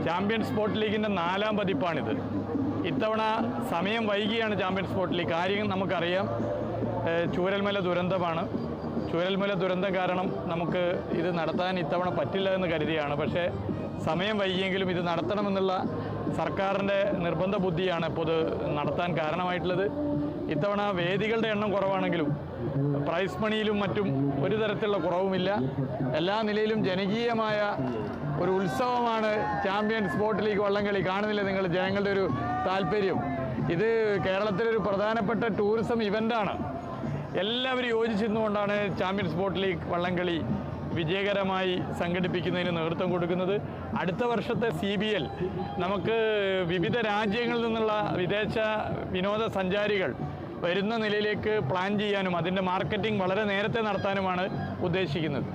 Champion sports ലീഗിൻ്റെ 4ാം പതിപ്പാണിത്. ഇത്തവണ സമയം വൈകിയാണ് ചാമ്പ്യൻ സ്പോർട്സ് ലീഗ്. കാര്യം നമുക്കറിയാം, ചൂരൽമല ദുരന്തമാണ്. ചൂരൽമല ദുരന്തം കാരണം നമുക്ക് ഇത് നടത്താൻ ഇത്തവണ പറ്റില്ല എന്ന് കരുതിയാണ്. പക്ഷേ സമയം വൈകിയെങ്കിലും ഇത് നടത്തണമെന്നുള്ള സർക്കാരിൻ്റെ നിർബന്ധ ബുദ്ധിയാണ് ഇപ്പോൾ ഇത് നടത്താൻ കാരണമായിട്ടുള്ളത്. ഇത്തവണ വേദികളുടെ എണ്ണം കുറവാണെങ്കിലും പ്രൈസ് മണിയിലും മറ്റും ഒരു തരത്തിലുള്ള കുറവുമില്ല. എല്ലാ നിലയിലും ജനകീയമായ ഒരു ഉത്സവമാണ് ചാമ്പ്യൻ സ്പോർട്സ് ലീഗ് വള്ളംകളി. കാണുന്നില്ല നിങ്ങൾ ജനങ്ങളുടെ ഒരു താല്പര്യം. ഇത് കേരളത്തിലൊരു പ്രധാനപ്പെട്ട ടൂറിസം ഇവൻ്റാണ്. എല്ലാവരും യോജിച്ചിരുന്നുകൊണ്ടാണ് ചാമ്പ്യൻ സ്പോർട്സ് ലീഗ് വള്ളംകളി വിജയകരമായി സംഘടിപ്പിക്കുന്നതിന് നേതൃത്വം കൊടുക്കുന്നത്. അടുത്ത വർഷത്തെ CBL നമുക്ക് വിവിധ രാജ്യങ്ങളിൽ നിന്നുള്ള വിദേശ വിനോദസഞ്ചാരികൾ വരുന്ന നിലയിലേക്ക് പ്ലാൻ ചെയ്യാനും അതിൻ്റെ മാർക്കറ്റിംഗ് വളരെ നേരത്തെ നടത്താനുമാണ് ഉദ്ദേശിക്കുന്നത്.